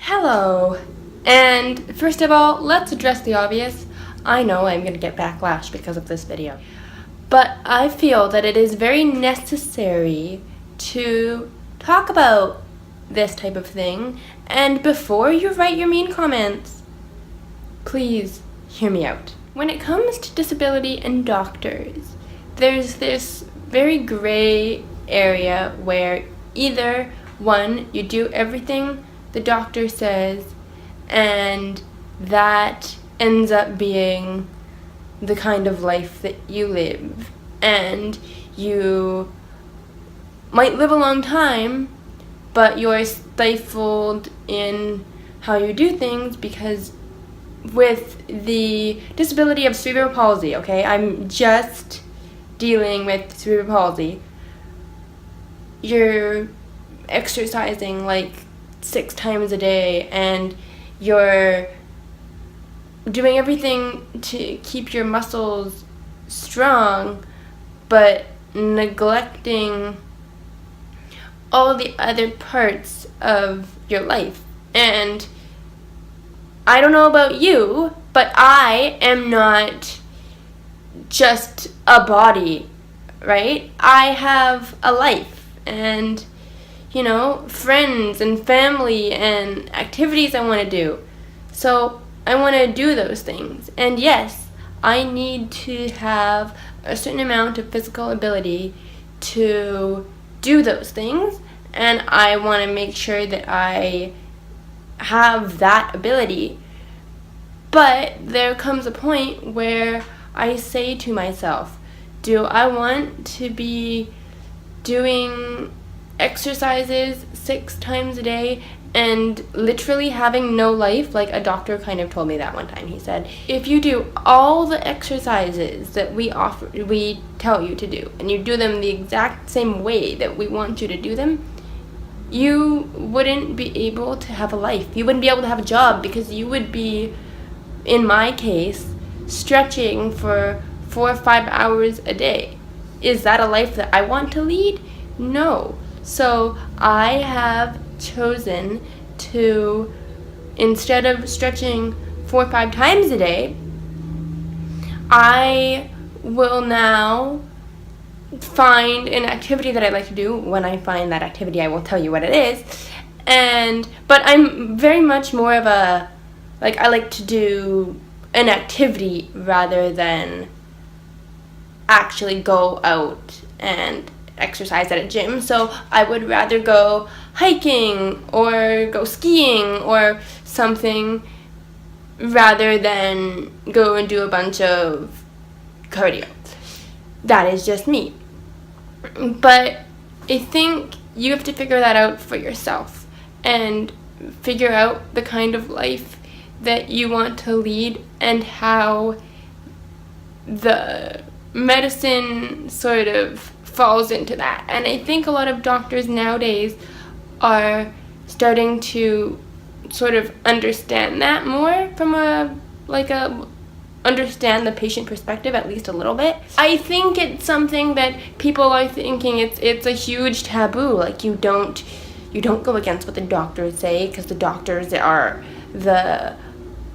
Hello, and first of all, let's address the obvious. I know I'm going to get backlash because of this video, but I feel that it is very necessary to talk about this type of thing, and before you write your mean comments, please hear me out. When it comes to disability and doctors, there's this very gray area where either one, you do everything the doctor says, and that ends up being the kind of life that you live, and you might live a long time, but you're stifled in how you do things because with the disability of cerebral palsy, okay, I'm just dealing with cerebral palsy, you're exercising like 6 times a day, and you're doing everything to keep your muscles strong, but neglecting all the other parts of your life. And I don't know about you, but I am not just a body, right? I have a life, and friends and family and activities I want to do. So I want to do those things. And yes, I need to have a certain amount of physical ability to do those things. And I want to make sure that I have that ability. But there comes a point where I say to myself, do I want to be doing exercises 6 times a day and literally having no life? Like a doctor kind of told me that one time. He said, if you do all the exercises that we tell you to do, and you do them the exact same way that we want you to do them, you wouldn't be able to have a life. You wouldn't be able to have a job, because you would be, in my case, stretching for 4 or 5 hours a day. Is that a life that I want to lead? No. So I have chosen to, instead of stretching 4 or 5 times a day, I will now find an activity that I like to do. When I find that activity, I will tell you what it is. But I'm very much more of a, I like to do an activity rather than actually go out and exercise at a gym. So I would rather go hiking or go skiing or something rather than go and do a bunch of cardio. That is just me. But I think you have to figure that out for yourself and figure out the kind of life that you want to lead and how the medicine sort of falls into that. And I think a lot of doctors nowadays are starting to sort of understand that more from understand the patient perspective, at least a little bit. I think it's something that people are thinking it's a huge taboo. Like you don't go against what the doctors say, because the doctors are the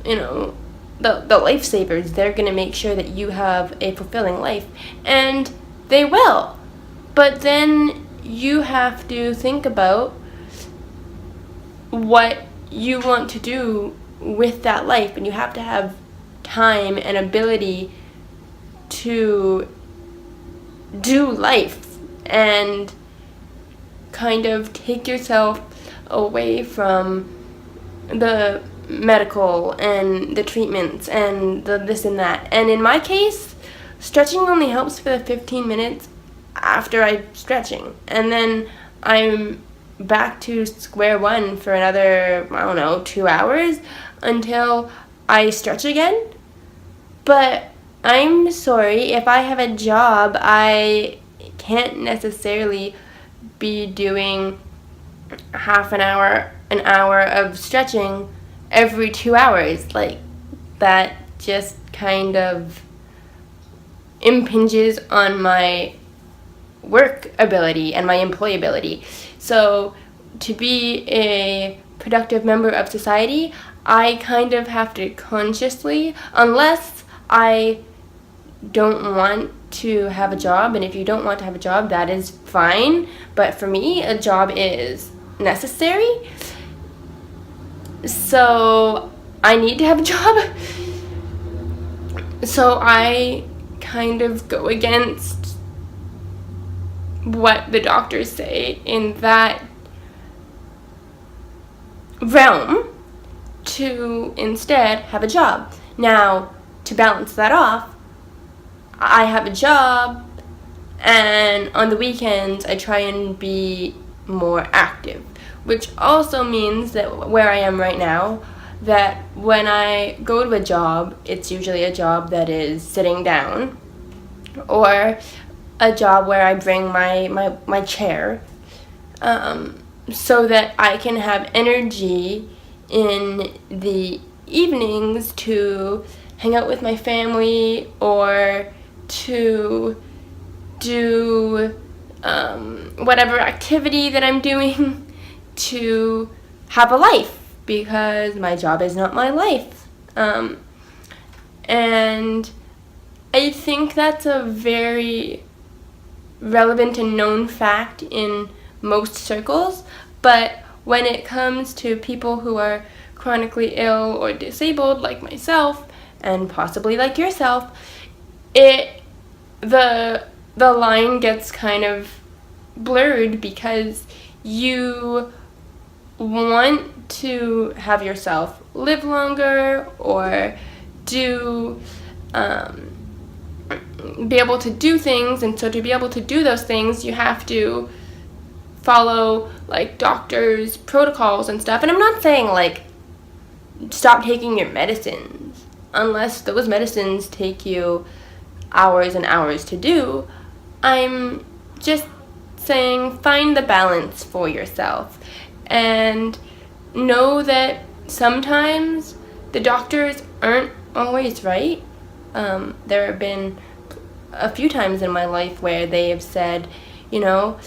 lifesavers. They're going to make sure that you have a fulfilling life, and they will. But then you have to think about what you want to do with that life, and you have to have time and ability to do life and kind of take yourself away from the medical and the treatments and the this and that. And in my case, stretching only helps for the 15 minutes after I'm stretching, and then I'm back to square one for another, 2 hours until I stretch again. But I'm sorry, if I have a job, I can't necessarily be doing half an hour of stretching every 2 hours. Like, that just kind of impinges on my work ability and my employability. So to be a productive member of society, I kind of have to consciously, unless I don't want to have a job, and if you don't want to have a job, that is fine, but for me, a job is necessary, so I need to have a job. So I kind of go against what the doctors say in that realm to instead have a job. Now, to balance that off, I have a job, and on the weekends I try and be more active, which also means that where I am right now, that when I go to a job, it's usually a job that is sitting down, or a job where I bring my chair, so that I can have energy in the evenings to hang out with my family, or to do whatever activity that I'm doing, to have a life, because my job is not my life. And I think that's a very relevant and known fact in most circles, but when it comes to people who are chronically ill or disabled like myself, and possibly like yourself, the line gets kind of blurred, because you want to have yourself live longer, or be able to do things, and so to be able to do those things, you have to follow like doctors' protocols and stuff. And I'm not saying like stop taking your medicines unless those medicines take you hours and hours to do. I'm just saying find the balance for yourself, and know that sometimes the doctors aren't always right. There have been a few times in my life where they have said, you know,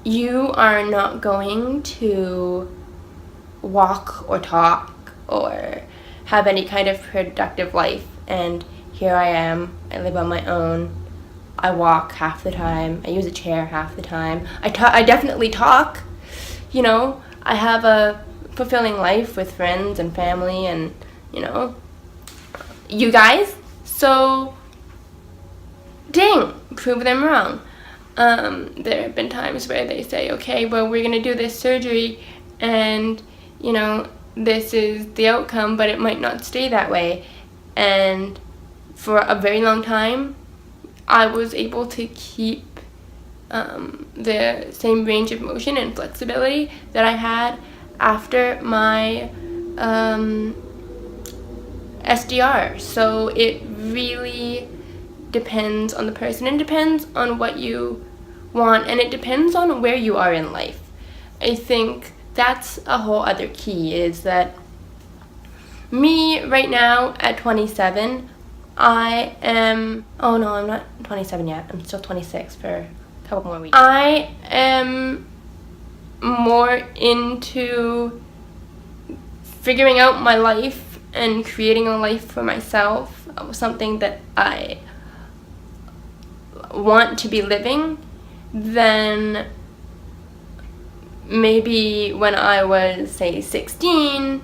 you are not going to walk or talk or have any kind of productive life. And here I am, I live on my own. I walk half the time, I use a chair half the time. I definitely talk, you know, I have a fulfilling life with friends and family and, you know, you guys. So, dang, prove them wrong. There have been times where they say, okay, well, we're gonna do this surgery and, you know, this is the outcome, but it might not stay that way. And for a very long time, I was able to keep the same range of motion and flexibility that I had after my SDR. So it really depends on the person, and depends on what you want, and it depends on where you are in life. I think that's a whole other key, is that me right now at 27, I am, oh no, I'm not 27 yet, I'm still 26 for a couple more weeks. I am more into figuring out my life and creating a life for myself, something that I want to be living, than maybe when I was, say, 16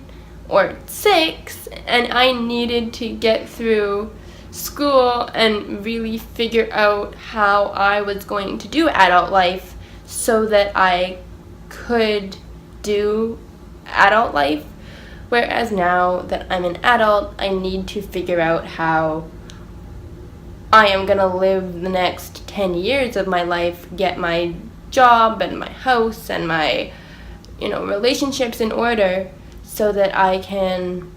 or 6, and I needed to get through school and really figure out how I was going to do adult life so that I could do adult life. Whereas now that I'm an adult, I need to figure out how I am going to live the next 10 years of my life, get my job and my house and my, you know, relationships in order, so that I can,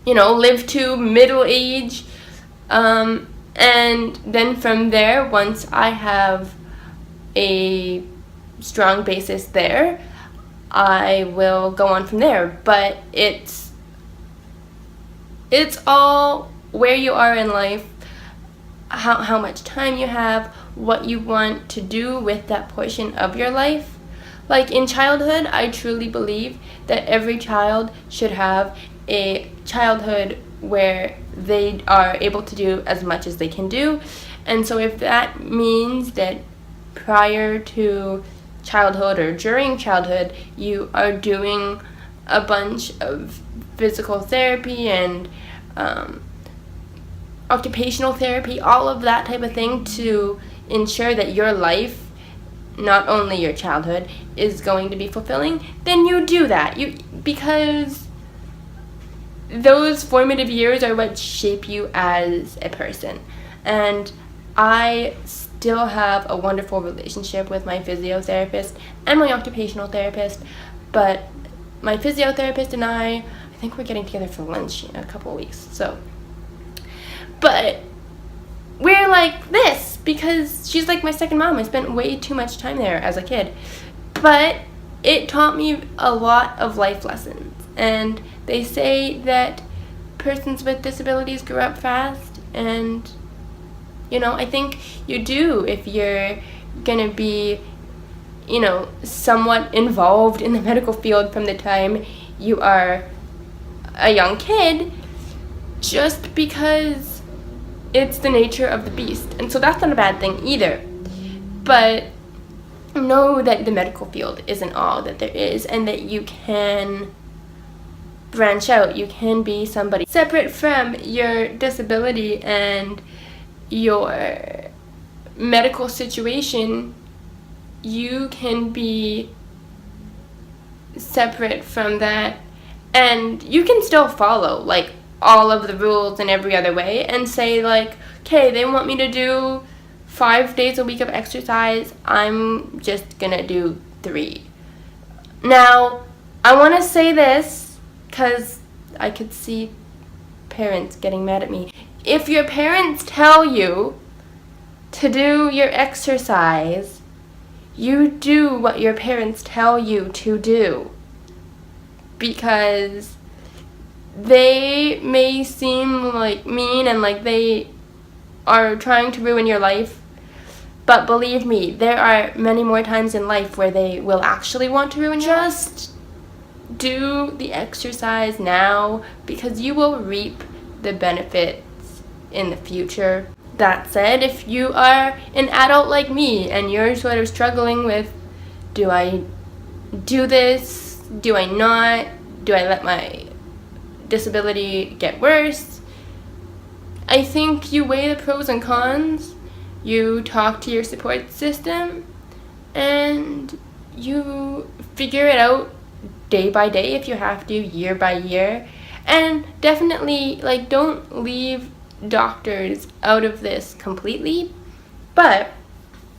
you know, live to middle age. And then from there, once I have a strong basis there, I will go on from there. But it's all where you are in life, how much time you have, what you want to do with that portion of your life. Like in childhood, I truly believe that every child should have a childhood where they are able to do as much as they can do. And so if that means that prior to childhood or during childhood you are doing a bunch of physical therapy and occupational therapy, all of that type of thing to ensure that your life, not only your childhood, is going to be fulfilling, then you do that. Because those formative years are what shape you as a person. And I still have a wonderful relationship with my physiotherapist and my occupational therapist, but my physiotherapist and I think we're getting together for lunch in a couple of weeks. But we're like this because she's like my second mom. I spent way too much time there as a kid. But it taught me a lot of life lessons. And they say that persons with disabilities grow up fast. And, I think you do if you're going to be, somewhat involved in the medical field from the time you are a young kid, just because it's the nature of the beast. And so that's not a bad thing either. But know that the medical field isn't all that there is, and that you can branch out. You can be somebody separate from your disability and your medical situation. You can be separate from that, and you can still follow like all of the rules in every other way and say like, okay, they want me to do 5 days a week of exercise, I'm just gonna do 3. Now, I want to say this because I could see parents getting mad at me. If your parents tell you to do your exercise, you do what your parents tell you to do, because they may seem like mean and like they are trying to ruin your life, but believe me, there are many more times in life where they will actually want to ruin your life. Just do the exercise now, because you will reap the benefits in the future. That said, if you are an adult like me and you're sort of struggling with, do I do this? Do I not? Do I let my disability get worse? I think you weigh the pros and cons, you talk to your support system, and you figure it out day by day if you have to, year by year. And definitely, like, don't leave doctors out of this completely. But,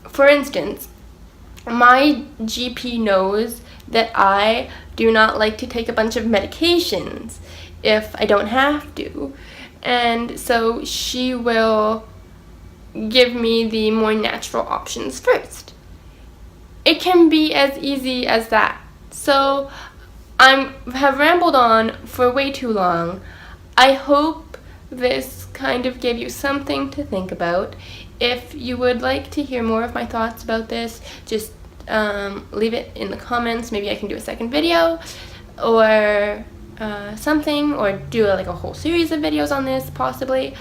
for instance, my GP knows that I do not like to take a bunch of medications if I don't have to. And so she will give me the more natural options first. It can be as easy as that. So I have rambled on for way too long. I hope this kind of gave you something to think about. If you would like to hear more of my thoughts about this, just leave it in the comments. Maybe I can do a second video or something, or do like a whole series of videos on this possibly.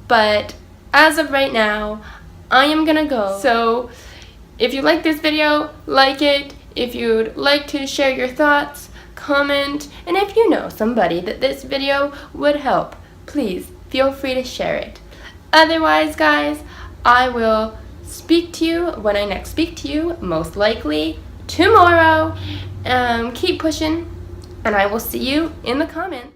But as of right now, I am gonna go. So if you like this video, like it. If you'd like to share your thoughts, comment, and if you know somebody that this video would help, please feel free to share it. Otherwise, guys, I will speak to you when I next speak to you, most likely tomorrow. Keep pushing, and I will see you in the comments.